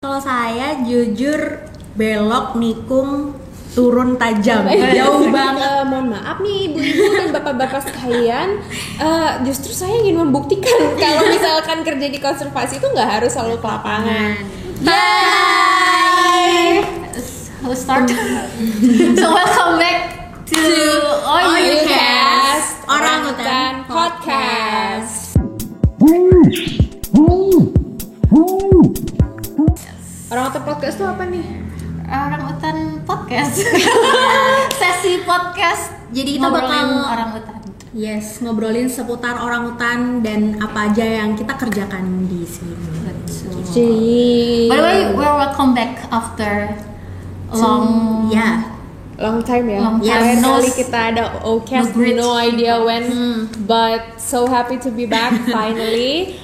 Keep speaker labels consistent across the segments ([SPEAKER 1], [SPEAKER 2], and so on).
[SPEAKER 1] Kalau saya jujur belok nikung turun tajam, jauh banget.
[SPEAKER 2] Mohon maaf nih ibu-ibu dan bapak-bapak sekalian, justru saya ingin membuktikan kalau misalkan kerja di konservasi itu nggak harus selalu ke lapangan.
[SPEAKER 3] Hi. Who start? So welcome back to
[SPEAKER 1] Oyucast, Orangutan Podcast.
[SPEAKER 2] Orangutan Podcast itu apa nih?
[SPEAKER 3] Orangutan Podcast. Sesi podcast.
[SPEAKER 1] Jadi kita bakal
[SPEAKER 3] orangutan.
[SPEAKER 1] Yes, ngobrolin seputar orangutan dan apa aja yang kita kerjakan di sini.
[SPEAKER 2] Jadi,
[SPEAKER 3] By the way, we're welcome back after long
[SPEAKER 2] time ya.
[SPEAKER 3] Long time.
[SPEAKER 2] Terakhir
[SPEAKER 3] No-
[SPEAKER 2] kali kita ada Ocast,
[SPEAKER 3] no great.
[SPEAKER 2] no idea when, but so happy to be back finally.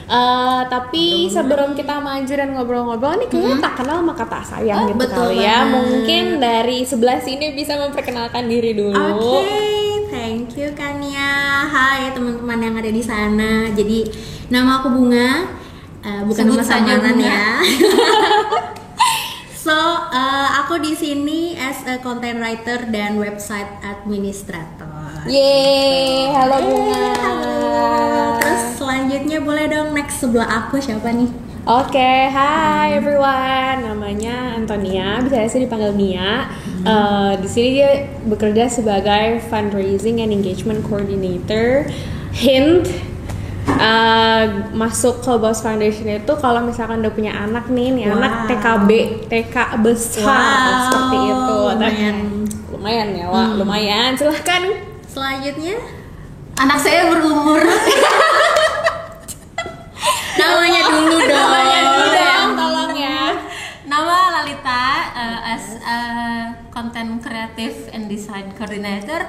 [SPEAKER 2] Tapi sebelum kita maju dan ngobrol-ngobrol nih kayaknya tak kenal maka tak sayang gitu
[SPEAKER 1] betul
[SPEAKER 2] kali ya.
[SPEAKER 1] banget.
[SPEAKER 2] Mungkin dari sebelah sini bisa memperkenalkan diri dulu.
[SPEAKER 1] Oke, thank you Kania. Hai teman-teman yang ada di sana. Jadi nama aku Bunga, bukan
[SPEAKER 3] Sebut
[SPEAKER 1] nama
[SPEAKER 3] saja
[SPEAKER 1] samaran
[SPEAKER 3] Bunga.
[SPEAKER 1] ya. So, aku di sini as a content writer dan website administrator.
[SPEAKER 2] Yeay, halo Bunga.
[SPEAKER 1] Terus selanjutnya boleh dong next sebelah aku siapa nih?
[SPEAKER 2] Oke, hi everyone. Namanya Antonia, biasa dipanggil Mia. Di sini dia bekerja sebagai fundraising and engagement coordinator. Hint, masuk ke Boss Foundation itu kalau misalkan udah punya anak nih, anak TK besar seperti itu. Lumayan ya, Wak. Lumayan. Silahkan.
[SPEAKER 1] Selanjutnya
[SPEAKER 3] Anak saya berumur
[SPEAKER 1] namanya dulu dong.
[SPEAKER 2] Tolong ya.
[SPEAKER 3] nama Lalita, as a content creative and design coordinator.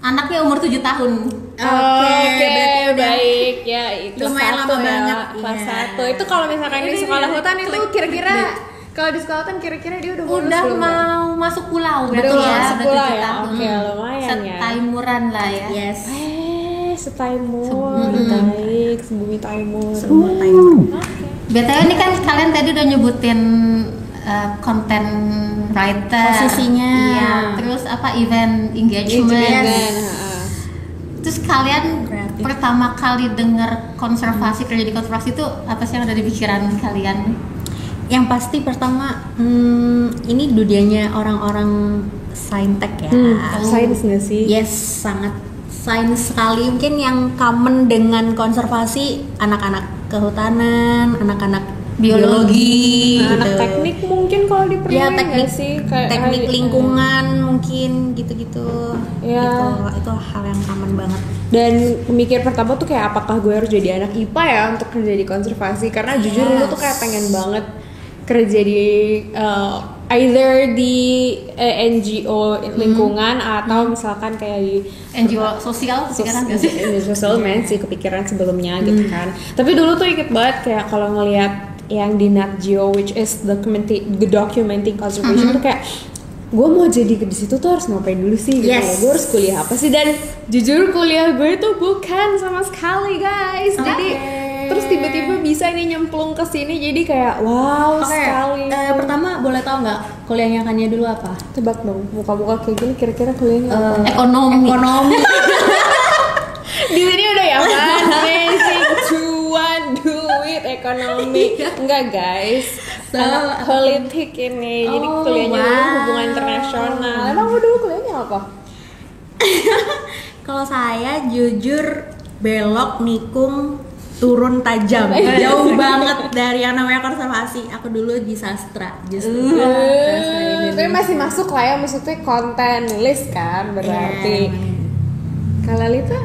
[SPEAKER 3] Anaknya umur 7 tahun.
[SPEAKER 1] Oke, berarti udah
[SPEAKER 2] baik ya, itu
[SPEAKER 1] lumayan
[SPEAKER 2] satu
[SPEAKER 1] lama
[SPEAKER 2] ya,
[SPEAKER 1] banget,
[SPEAKER 2] kelas
[SPEAKER 1] iya.
[SPEAKER 2] 1. Itu kalau misalkan di sekolah hutan itu kira-kira kalau di sekolah hutan kira-kira dia udah lulus
[SPEAKER 3] Udah
[SPEAKER 2] belum ya?
[SPEAKER 3] mau masuk pulau
[SPEAKER 2] Udah
[SPEAKER 3] berarti
[SPEAKER 2] mau
[SPEAKER 3] ya,
[SPEAKER 2] masuk
[SPEAKER 3] udah
[SPEAKER 2] pulau
[SPEAKER 3] 7
[SPEAKER 2] ya?
[SPEAKER 3] tahun.
[SPEAKER 2] Oke, lumayan ya.
[SPEAKER 3] Setaimuran lah ya.
[SPEAKER 1] Yes.
[SPEAKER 2] Setaimur, baik, sebumi taimur.
[SPEAKER 1] Semua time.
[SPEAKER 3] BTW ini kan kalian tadi udah nyebutin content writer,
[SPEAKER 1] Posisinya.
[SPEAKER 3] iya, terus apa event engagement.
[SPEAKER 1] Yes.
[SPEAKER 3] Terus kalian
[SPEAKER 1] Kreatif.
[SPEAKER 3] pertama kali dengar konservasi, kerja di konservasi itu apa sih yang ada di pikiran kalian?
[SPEAKER 1] Yang pasti pertama ini dunianya orang-orang saintek ya.
[SPEAKER 2] Sains nggak sih?
[SPEAKER 1] Yes, sangat sains sekali. Mungkin yang common dengan konservasi anak-anak kehutanan, anak-anak biologi,
[SPEAKER 2] Anak
[SPEAKER 1] gitu.
[SPEAKER 2] teknik mungkin kalau di
[SPEAKER 1] Ya,
[SPEAKER 2] Priwin
[SPEAKER 1] teknik
[SPEAKER 2] nggak sih? Kayak
[SPEAKER 1] teknik lingkungan mungkin gitu-gitu.
[SPEAKER 2] Ya.
[SPEAKER 1] Itu hal yang common banget.
[SPEAKER 2] Dan pemikir pertama tuh kayak apakah gue harus jadi anak IPA ya untuk kerja di konservasi, karena jujur dulu tuh kayak pengen banget kerja di either di NGO lingkungan atau misalkan kayak di
[SPEAKER 3] NGO sosial pikiran gak sih?
[SPEAKER 2] sosial men sih kepikiran sebelumnya gitu kan. Tapi dulu tuh inget banget kayak kalau ngelihat yang di Nat Geo, which is the documenting conservation tuh kayak gue mau jadi di situ tuh harus ngapain dulu sih gitu.
[SPEAKER 1] Yes.
[SPEAKER 2] Gue harus kuliah apa sih, dan jujur kuliah gue tuh bukan sama sekali guys. Jadi terus tiba-tiba bisa ini nyemplung ke sini, jadi kayak wow sekali.
[SPEAKER 1] Pertama boleh tahu nggak kuliahnya Kania dulu apa?
[SPEAKER 2] Tebak dong, muka-muka kayak gini kira-kira kuliahnya apa?
[SPEAKER 3] Ekonomi.
[SPEAKER 2] Di sini udah ya kan, basic cuan duit ekonomi. Enggak guys, anak politik ini, jadi kuliahnya dulu hubungan internasional. Emang lu dulu kuliahnya apa?
[SPEAKER 1] Kalau saya jujur belok nikung turun tajam, jauh banget dari yang namanya konservasi. Aku dulu di sastra, justru.
[SPEAKER 2] Tapi masih masuk lah ya, maksudnya konten nulis kan berarti. Kalau Lita?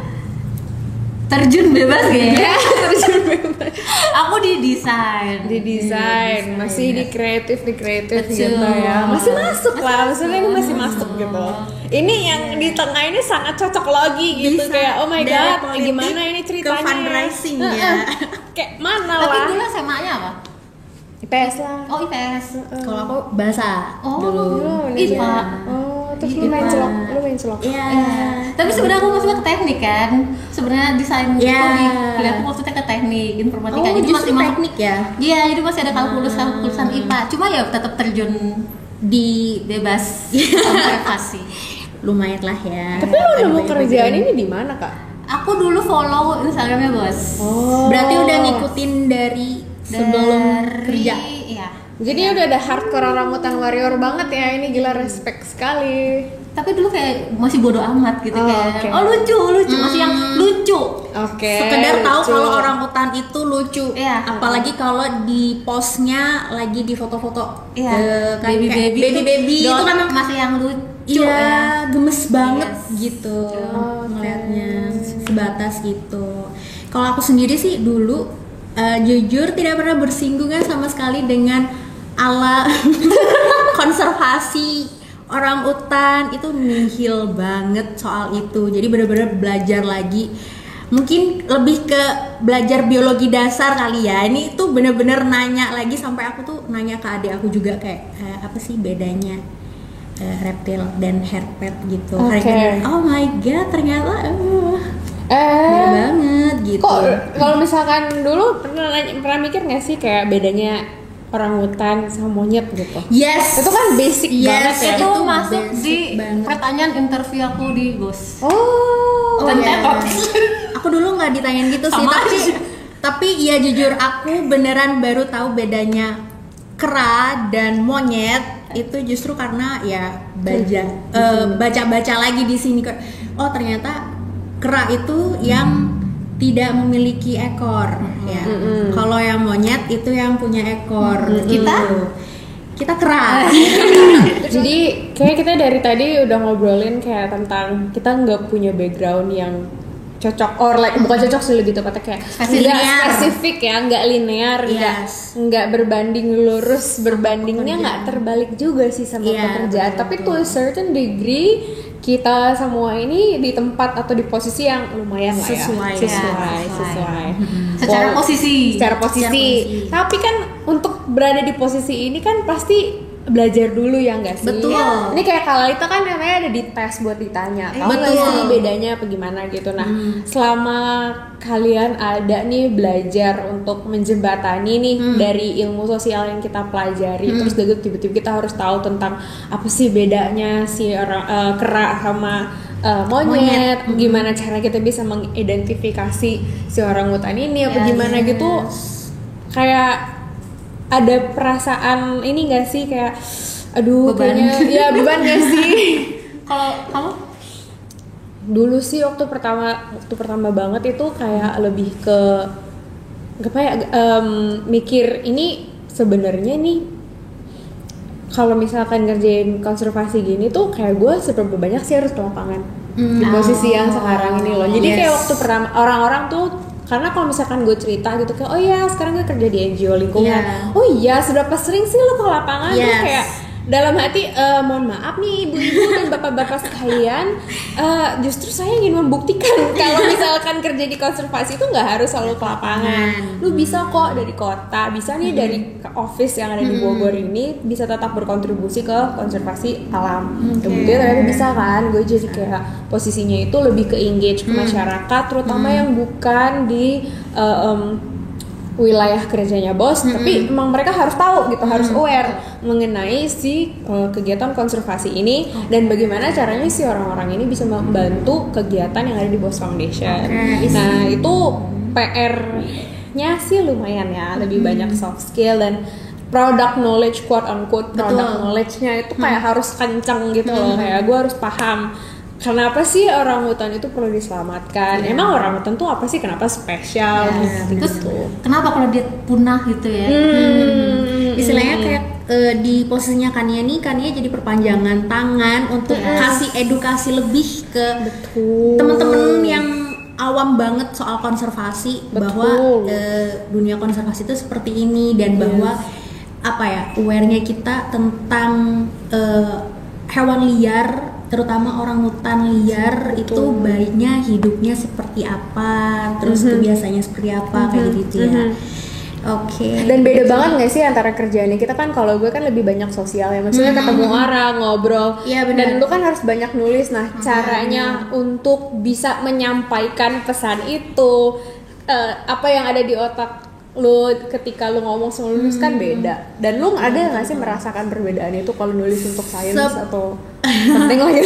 [SPEAKER 3] Terjun bebas gak ya?
[SPEAKER 2] Terjun bebas.
[SPEAKER 3] Aku di desain.
[SPEAKER 2] Di desain, masih di kreatif
[SPEAKER 3] Betul.
[SPEAKER 2] gitu ya. Masih masuk lah, maksudnya ini masih masuk gitu. Ini yang di tengah ini sangat cocok lagi gitu.
[SPEAKER 1] Bisa.
[SPEAKER 2] Kayak oh my
[SPEAKER 1] Dari
[SPEAKER 2] god,
[SPEAKER 1] politik
[SPEAKER 2] gimana ini ceritanya?
[SPEAKER 1] ke fundraising ya.
[SPEAKER 2] Kayak mana
[SPEAKER 3] Tapi
[SPEAKER 2] lah?
[SPEAKER 3] dulu SMA-nya apa?
[SPEAKER 2] IPS lah.
[SPEAKER 3] Oh IPS.
[SPEAKER 1] Kalau aku bahasa
[SPEAKER 3] Oh
[SPEAKER 1] dulu.
[SPEAKER 3] IPA.
[SPEAKER 2] Oh terus lu main celok.
[SPEAKER 1] Iya.
[SPEAKER 3] Tapi sebenarnya aku masuk ke teknik kan. Sebenarnya desain itu kuliah aku maksudnya ke teknik informatika. Jadi
[SPEAKER 1] justru
[SPEAKER 3] masih
[SPEAKER 1] teknik ya.
[SPEAKER 3] Iya, jadi masih ada kalkulusan IPA. Cuma ya tetap terjun di bebas konservasi.
[SPEAKER 1] Lumayan lah ya.
[SPEAKER 2] Tapi lu nemu kerjaan ini di mana, Kak?
[SPEAKER 3] Aku dulu follow Instagramnya Bos.
[SPEAKER 1] Berarti udah ngikutin dari sebelum kerja.
[SPEAKER 3] Iya.
[SPEAKER 2] Jadi udah ada hardcore orangutan warrior banget ya, ini gila respect sekali.
[SPEAKER 3] Tapi dulu kayak masih bodoh amat gitu kayak.
[SPEAKER 2] Okay.
[SPEAKER 3] Oh lucu, masih yang lucu.
[SPEAKER 2] Oke.
[SPEAKER 1] Sekedar tahu kalau orangutan itu lucu.
[SPEAKER 3] Iya.
[SPEAKER 1] Apalagi kalau di postnya lagi di foto-foto.
[SPEAKER 3] Iya.
[SPEAKER 1] Baby itu kan
[SPEAKER 3] masih yang lucu.
[SPEAKER 1] Iya, gemes banget
[SPEAKER 3] Yes.
[SPEAKER 1] gitu ngeliatnya, sebatas gitu. Kalau aku sendiri sih dulu jujur tidak pernah bersinggungan sama sekali dengan ala konservasi orangutan, itu nihil banget soal itu. Jadi benar-benar belajar lagi. Mungkin lebih ke belajar biologi dasar kali ya. Ini tuh benar-benar nanya lagi, sampai aku tuh nanya ke adik aku juga kayak apa sih bedanya reptil dan herpet gitu.
[SPEAKER 2] Okay.
[SPEAKER 1] Oh my god, ternyata beda banget gitu.
[SPEAKER 2] Kok kalau misalkan dulu pernah mikir nggak sih kayak bedanya orangutan sama monyet gitu?
[SPEAKER 1] Yes.
[SPEAKER 2] Itu kan basic banget ya.
[SPEAKER 3] Itu masuk
[SPEAKER 1] basic
[SPEAKER 3] di
[SPEAKER 1] banget.
[SPEAKER 3] pertanyaan interview aku di Bos.
[SPEAKER 2] Oh.
[SPEAKER 3] Tentang
[SPEAKER 1] Aku dulu nggak ditanyain gitu sih,
[SPEAKER 3] Sama
[SPEAKER 1] tapi ya jujur aku beneran baru tahu bedanya kera dan monyet itu justru karena ya baca-baca lagi di sini. Oh ternyata kera itu yang tidak memiliki ekor ya. Kalau yang monyet itu yang punya ekor. Kita kera.
[SPEAKER 2] Jadi kayak kita dari tadi udah ngobrolin kayak tentang kita nggak punya background yang cocok, or like bukan cocok sih, lebih tepatnya kayak nggak spesifik ya, nggak linear, nggak berbanding lurus, berbandingnya nggak terbalik juga sih sama pekerjaan. Tapi to a certain degree kita semua ini di tempat atau di posisi yang lumayan lah ya, sesuai.
[SPEAKER 3] Secara posisi.
[SPEAKER 2] Tapi kan untuk berada di posisi ini kan pasti belajar dulu ya nggak sih?
[SPEAKER 1] Betul.
[SPEAKER 2] Ini kayak kalau itu kan namanya ada di tes buat ditanya. Tahu nggak sih bedanya apa gimana gitu. Nah, selama kalian ada nih belajar untuk menjembatani nih dari ilmu sosial yang kita pelajari, terus tiba-tiba kita harus tahu tentang apa sih bedanya si orang kera sama monyet. Gimana cara kita bisa mengidentifikasi si orangutan ini apa gimana gitu. Kayak ada perasaan ini nggak sih kayak aduh
[SPEAKER 3] beban.
[SPEAKER 2] Kayaknya ya beban nggak sih?
[SPEAKER 3] Kalau kamu
[SPEAKER 2] Dulu sih waktu pertama banget itu kayak lebih ke apa ya, mikir ini sebenarnya nih kalau misalkan ngerjain konservasi gini tuh kayak gue seberapa banyak sih harus ke lapangan di posisi yang sekarang ini loh. Jadi kayak waktu pertama orang-orang tuh, karena kalau misalkan gue cerita gitu kayak oh ya sekarang gue kerja di NGO lingkungan, oh iya seberapa sering sih lo ke lapangan, tuh kayak dalam hati mohon maaf nih ibu-ibu dan bapak-bapak sekalian, justru saya ingin membuktikan kalau misalkan kerja di konservasi itu nggak harus selalu ke lapangan. Lu bisa kok dari kota, bisa nih dari office yang ada di Bogor ini bisa tetap berkontribusi ke konservasi alam. Kemudian ternyata bisa kan, gue jadi kayak posisinya itu lebih ke engage ke masyarakat, terutama yang bukan di wilayah kerjanya bos, tapi emang mereka harus tahu gitu, harus aware mengenai si kegiatan konservasi ini dan bagaimana caranya si orang-orang ini bisa membantu kegiatan yang ada di Bos Foundation. Nah itu PR-nya sih lumayan ya, lebih banyak soft skill dan product knowledge, quote unquote product knowledge-nya itu kayak harus kenceng gitu loh, kayak gue harus paham kenapa sih orangutan itu perlu diselamatkan? Emang orangutan tuh apa sih? Kenapa spesial?
[SPEAKER 3] Terus kenapa kalau dia punah gitu ya?
[SPEAKER 1] Istilahnya kayak di posisinya Kania nih, Kania jadi perpanjangan tangan untuk kasih edukasi lebih ke teman-teman yang awam banget soal konservasi, bahwa dunia konservasi itu seperti ini dan bahwa apa ya, aware-nya kita tentang hewan liar, terutama orangutan liar itu baiknya hidupnya seperti apa, terus kebiasaannya seperti apa, kayak gitu ya. Oke.
[SPEAKER 2] Dan beda banget nggak sih antara kerjaannya kita kan, kalau gue kan lebih banyak sosial ya, maksudnya ketemu orang, ngobrol.
[SPEAKER 1] Iya, benar.
[SPEAKER 2] Dan lu kan harus banyak nulis. Nah, caranya untuk bisa menyampaikan pesan itu, apa yang ada di otak lu ketika lu ngomong sama nulis kan beda. Dan lu ada nggak sih merasakan perbedaan itu kalau nulis untuk sains atau penting lagi?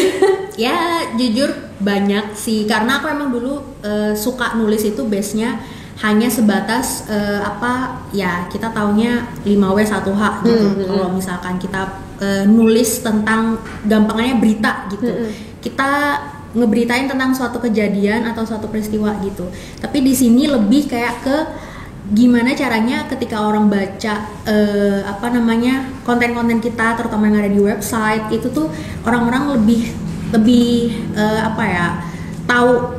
[SPEAKER 1] Ya jujur banyak sih, karena aku emang dulu suka nulis itu base-nya hanya sebatas apa ya, kita taunya 5W1H gitu. Kalau misalkan kita nulis tentang gampangnya berita gitu, kita ngeberitain tentang suatu kejadian atau suatu peristiwa gitu. Tapi di sini lebih kayak ke gimana caranya ketika orang baca apa namanya konten-konten kita, terutama yang ada di website itu tuh orang-orang lebih apa ya, tahu,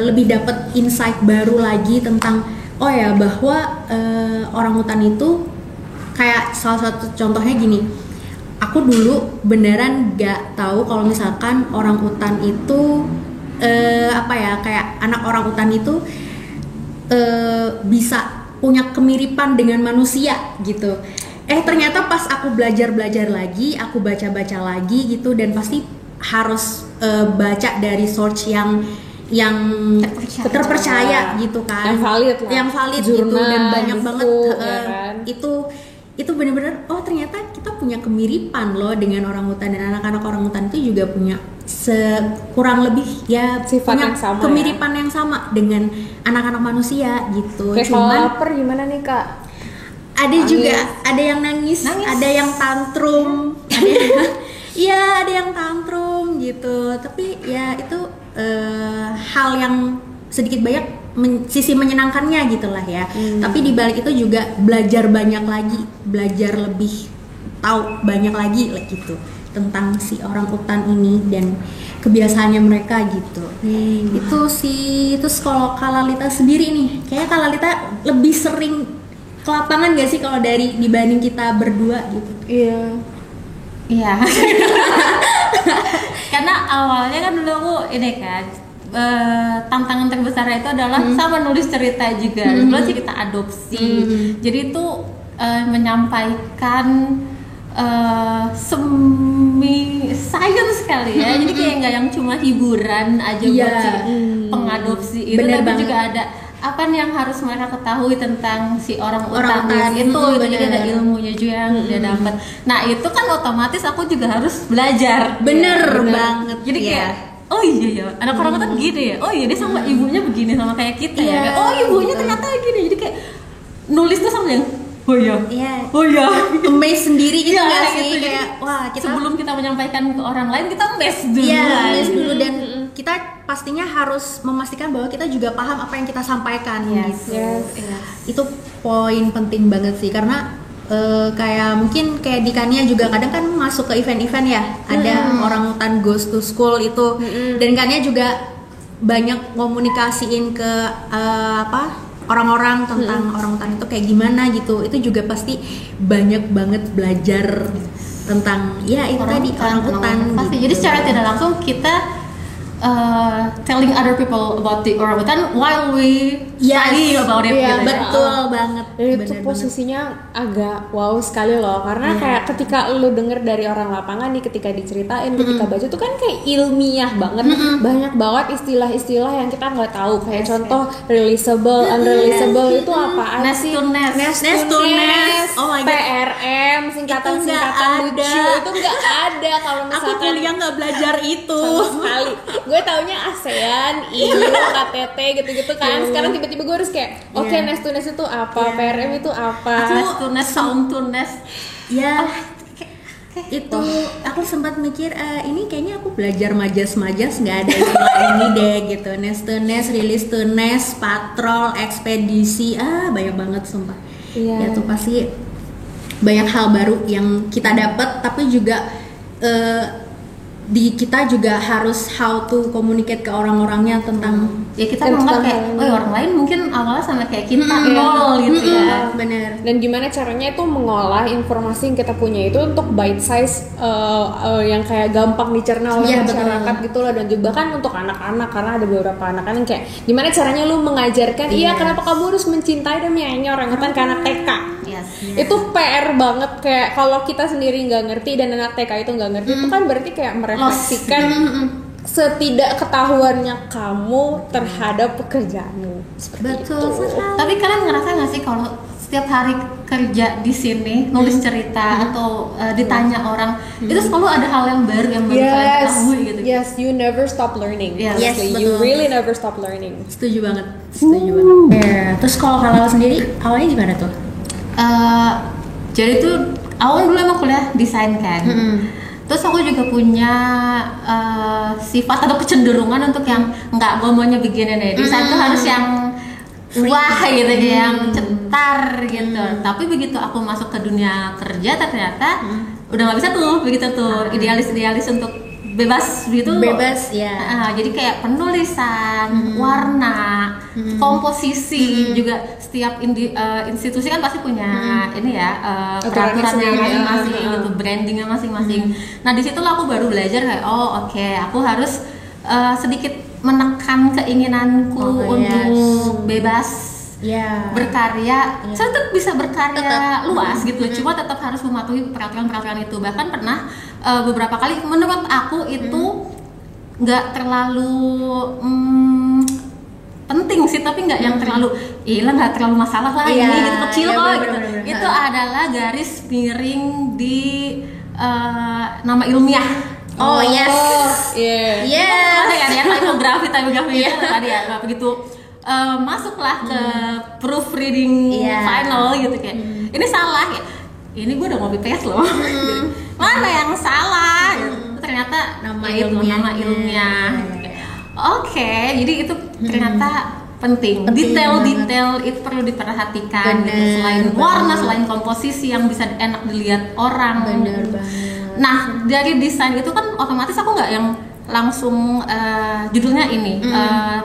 [SPEAKER 1] lebih dapat insight baru lagi tentang oh ya, bahwa orangutan itu kayak salah satu contohnya gini. Aku dulu beneran gak tahu kalau misalkan orangutan itu apa ya, kayak anak orangutan itu bisa punya kemiripan dengan manusia gitu. Ternyata pas aku belajar lagi, aku baca lagi gitu, dan pasti harus baca dari source yang terpercaya gitu kan, yang valid gitu, dan banyak banget
[SPEAKER 2] ya kan?
[SPEAKER 1] itu benar-benar oh ternyata kita punya kemiripan loh dengan orangutan, dan anak-anak orangutan itu juga punya kurang lebih ya
[SPEAKER 2] sifat
[SPEAKER 1] punya
[SPEAKER 2] yang sama,
[SPEAKER 1] kemiripan yang sama dengan anak-anak manusia gitu.
[SPEAKER 2] Kayak
[SPEAKER 1] cuman
[SPEAKER 2] kalau lapar gimana nih Kak?
[SPEAKER 1] Ada juga, ada yang nangis, ada yang tantrum, iya ada yang tantrum gitu. Tapi ya itu hal yang sedikit banyak sisi menyenangkannya gitulah ya. Tapi di balik itu juga belajar banyak lagi, belajar lebih tahu banyak lagi gitu tentang si orangutan ini dan kebiasaannya mereka gitu. Itu sih. Terus kalau Kalalita sendiri nih, kayaknya Kalalita lebih sering ke lapangan gak sih kalau dari dibanding kita berdua gitu?
[SPEAKER 3] Iya. Karena awalnya kan dulu aku ini kan tantangan terbesar itu adalah sama nulis cerita juga, sebelum cerita adopsi. Jadi itu menyampaikan semi science kali ya. Jadi kayak nggak yang cuma hiburan aja buat si pengadopsi itu, tapi juga ada apa nih yang harus mereka ketahui tentang si orangutan itu jadi ada ilmunya juga yang dia dapat. Nah itu kan otomatis aku juga harus belajar.
[SPEAKER 1] Bener banget.
[SPEAKER 3] Jadi kayak oh iya ya, anak orangutan gini ya. Oh iya dia sama ibunya begini, sama kayak kita ya. Oh ibunya ternyata gini. Jadi kayak nulis tuh sama yang oh iya.
[SPEAKER 1] Amazed sendiri gitu nggak sih?
[SPEAKER 3] Gitu.
[SPEAKER 1] Kayak wah, kita
[SPEAKER 3] sebelum kita menyampaikan ke orang lain kita amazed dulu.
[SPEAKER 1] Iya, amazed dulu, dan kita pastinya harus memastikan bahwa kita juga paham apa yang kita sampaikan gitu. Itu poin penting banget sih, karena kayak mungkin kayak di Kania juga kadang kan masuk ke event-event ya, ada orangutan goes to school itu, dan Kania juga banyak komunikasiin ke orang-orang tentang orangutan itu kayak gimana gitu. Itu juga pasti banyak banget belajar tentang ya itu tadi orangutan
[SPEAKER 3] pasti.
[SPEAKER 1] gitu.
[SPEAKER 3] Jadi secara tidak langsung kita telling other people about the orangutan while we study about it.
[SPEAKER 1] Iya, betul banget.
[SPEAKER 2] Itu posisinya agak wow sekali loh, karena kayak ketika lu denger dari orang lapangan nih, ketika diceritain, ketika baca tuh kan kayak ilmiah banget, banyak banget istilah-istilah yang kita nggak tahu, kayak contoh releasable, unreleasable itu apaan sih?
[SPEAKER 3] Nest to nest.
[SPEAKER 1] Oh my god.
[SPEAKER 2] PRM, singkatan-singkatan lucu itu nggak ada kalau misalkan.
[SPEAKER 1] Aku kuliah nggak belajar itu
[SPEAKER 2] sama sekali. Gue taunya ASEAN, EU, KTT gitu-gitu kan. Sekarang tiba-tiba gue harus kayak oke, nest to nest itu apa, PRM itu apa,
[SPEAKER 3] nest to nest, sound to nest.
[SPEAKER 1] Ya, itu aku sempat mikir ini kayaknya aku belajar majas nggak ada istilah ini deh gitu. Nest to nest, release to nest, patrol, ekspedisi, banyak banget sumpah. Ya tuh pasti banyak hal baru yang kita dapat, tapi juga di kita juga harus how to communicate ke orang-orangnya tentang
[SPEAKER 3] ya kita menganggap kayak orang lain mungkin awalnya sama kayak kita nol gitu ya.
[SPEAKER 1] Bener.
[SPEAKER 2] Dan gimana caranya itu mengolah informasi yang kita punya itu untuk bite size yang kayak gampang dicerna oleh masyarakat gitu loh. Dan juga kan untuk anak-anak, karena ada beberapa anak-anak yang kayak gimana caranya lu mengajarkan kenapa kamu harus mencintai dan menyayangi orangutan ke anak TK. Itu PR banget, kayak kalau kita sendiri nggak ngerti dan anak TK itu nggak ngerti, itu kan berarti kayak merefleksikan setidakketahuannya kamu terhadap pekerjaanmu.
[SPEAKER 1] Betul.
[SPEAKER 3] Tapi kalian ngerasa nggak sih kalau setiap hari kerja di sini nulis cerita atau ditanya orang itu selalu ada hal yang baru yang baru kalian ketahui gitu?
[SPEAKER 2] Yes, you never stop learning.
[SPEAKER 1] Yes,
[SPEAKER 2] you really never stop learning.
[SPEAKER 1] Setuju banget. Terus kalau Halal sendiri awalnya gimana tuh?
[SPEAKER 3] Jadi tuh awal dulu emang kuliah desain kan. Terus aku juga punya sifat atau kecenderungan untuk yang nggak maunya begini nih. Desain tuh harus yang wah gitu, yang cetar gitu. Tapi begitu aku masuk ke dunia kerja ternyata udah nggak bisa tuh begitu tuh idealis untuk bebas gitu. Jadi kayak penulisan, warna, komposisi juga setiap institusi kan pasti punya ini ya peraturannya masing-masing gitu, brandingnya masing-masing. Nah di situ aku baru belajar kayak aku harus sedikit menekan keinginanku untuk bebas berkarya. Saya tetap bisa berkarya luas gitu, cuma tetap harus mematuhi peraturan-peraturan itu. Bahkan pernah beberapa kali menurut aku itu nggak terlalu penting sih, tapi nggak yang terlalu nggak terlalu masalah lah ini gitu, kecil kok gitu. Itu adalah garis miring di nama ilmiah. Ada kan ya typografi itu tadi ya, begitu masuklah ke proofreading final gitu kayak ini salah ya, ini gue udah copy paste loh. Mana yang salah? Ternyata nama ilmiah. Jadi itu ternyata penting. Detail-detail itu perlu diperhatikan gitu. Selain warna, selain komposisi yang bisa enak dilihat orang.
[SPEAKER 1] Bener banget.
[SPEAKER 3] Nah dari desain itu kan otomatis aku nggak yang langsung judulnya ini,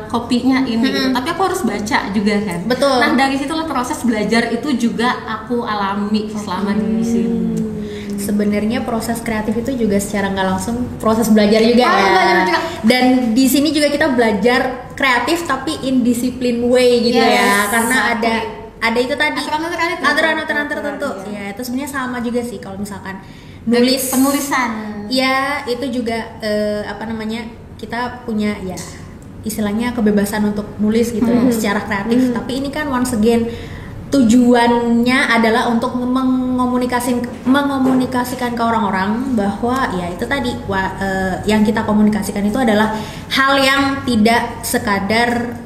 [SPEAKER 3] kopinya ini gitu. Tapi aku harus baca juga kan.
[SPEAKER 1] Betul.
[SPEAKER 3] Nah dari situlah proses belajar itu juga aku alami selama di sini.
[SPEAKER 1] Sebenarnya proses kreatif itu juga secara nggak langsung proses belajar juga Dan di sini juga kita belajar kreatif tapi in discipline way gitu karena ada itu tadi aturan-aturan tertentu. Itu sebenarnya sama juga sih kalau misalkan nulis
[SPEAKER 3] penulisan.
[SPEAKER 1] Itu juga kita punya istilahnya kebebasan untuk nulis gitu secara kreatif. Tapi ini kan once again tujuannya adalah untuk mengomunikasikan ke orang-orang bahwa itu tadi yang kita komunikasikan itu adalah hal yang tidak sekadar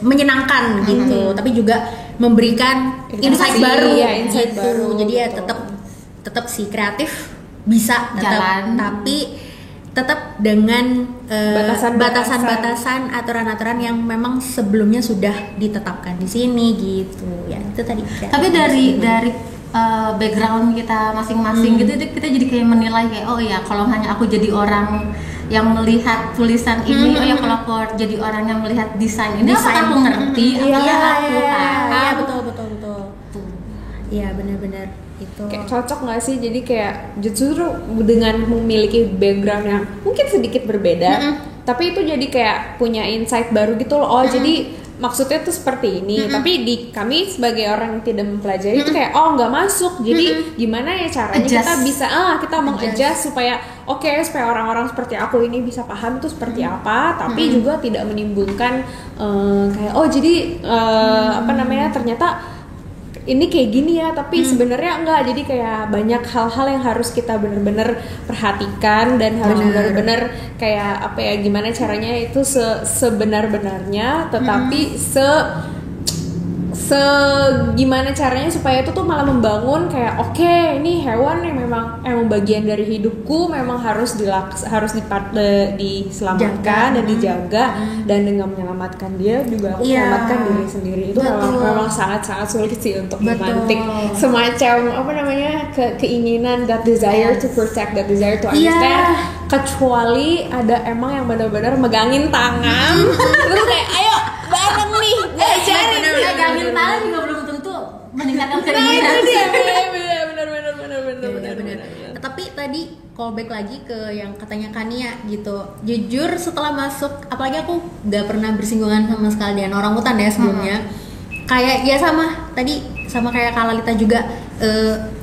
[SPEAKER 1] menyenangkan gitu, tapi juga memberikan insight baru gitu. Jadi tetap si kreatif bisa jalan, tapi tetap dengan batasan-batasan aturan-aturan yang memang sebelumnya sudah ditetapkan di sini gitu itu tadi.
[SPEAKER 3] Tapi dari background kita masing-masing gitu kita jadi kayak menilai kayak kalau hanya aku jadi orang yang melihat tulisan ini kalau aku jadi orang yang melihat desain ini apakah aku ngerti apakah aku paham.
[SPEAKER 1] Betul. Iya benar-benar itu
[SPEAKER 2] kayak cocok nggak sih, jadi kayak justru dengan memiliki background yang mungkin sedikit berbeda tapi itu jadi kayak punya insight baru gitu loh. Jadi maksudnya tuh seperti ini tapi di kami sebagai orang yang tidak mempelajari itu kayak nggak masuk. Jadi gimana ya caranya kita bisa kita meng-adjust supaya supaya orang-orang seperti aku ini bisa paham itu seperti apa, tapi juga tidak menimbulkan kayak ternyata ini kayak gini ya, tapi sebenarnya enggak. Jadi kayak banyak hal-hal yang harus kita benar-benar perhatikan dan harus benar-benar kayak gimana caranya itu sebenar-benarnya, tetapi gimana caranya supaya itu tuh malah membangun kayak ini hewan yang emang bagian dari hidupku, memang harus diselamatkan dan dijaga, dan dengan menyelamatkan dia juga aku menyelamatkan diri sendiri. Itu memang sangat sulit sih untuk memantik semacam apa namanya keinginan, that desire to protect, that desire to understand, kecuali ada emang yang benar-benar megangin tangan terus kayak ayo bareng nih ngajarin.
[SPEAKER 3] Megangin tangan juga belum tentu meningkatkan keinginan.
[SPEAKER 1] Benar. Tapi tadi callback lagi ke yang katanya Kania gitu. Jujur setelah masuk, apalagi aku gak pernah bersinggungan sama sekali dengan orang hutan ya sebelumnya. Kayak ya sama kayak Kak Lalita juga.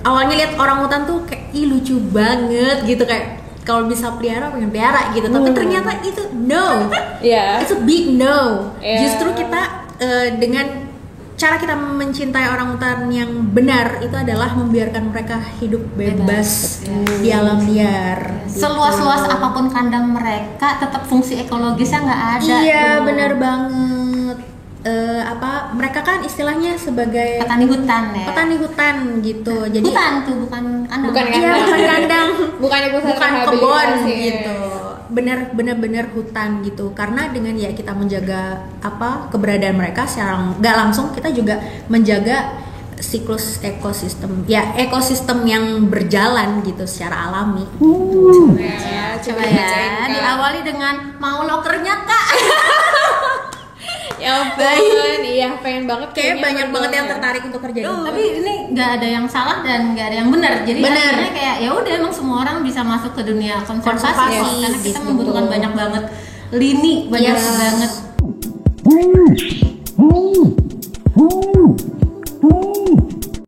[SPEAKER 1] Awalnya lihat orang hutan tuh kayak lucu banget gitu, kayak kalau bisa pelihara pengen pelihara gitu. Tapi ternyata itu no. It's a big no. Justru kita dengan cara kita mencintai orang hutan yang benar itu adalah membiarkan mereka hidup bebas di alam liar.
[SPEAKER 3] Seluas-luas apapun kandang mereka, tetap fungsi ekologisnya nggak ada.
[SPEAKER 1] Iya, benar banget. Mereka kan istilahnya sebagai
[SPEAKER 3] petani hutan ya.
[SPEAKER 1] Petani hutan gitu. Jadi
[SPEAKER 3] hutan tuh bukan kandang.
[SPEAKER 1] Bukan kandang.
[SPEAKER 2] bukan
[SPEAKER 1] kebun gitu. Benar-benar hutan gitu. Karena dengan ya kita menjaga keberadaan mereka secara nggak langsung, kita juga menjaga siklus ekosistem. Ya, ekosistem yang berjalan gitu secara alami.
[SPEAKER 3] Coba ya. Diawali dengan mau lokernya Kak.
[SPEAKER 2] Ya ampun, iya pengen banget.
[SPEAKER 1] Kayak banyak banget yang tertarik untuk kerja di
[SPEAKER 3] tapi ini nggak ada yang salah dan nggak ada yang benar. Jadi akhirnya kayak ya udah, emang semua orang bisa masuk ke dunia konservasi karena kita membutuhkan banyak banget lini, banyak banget.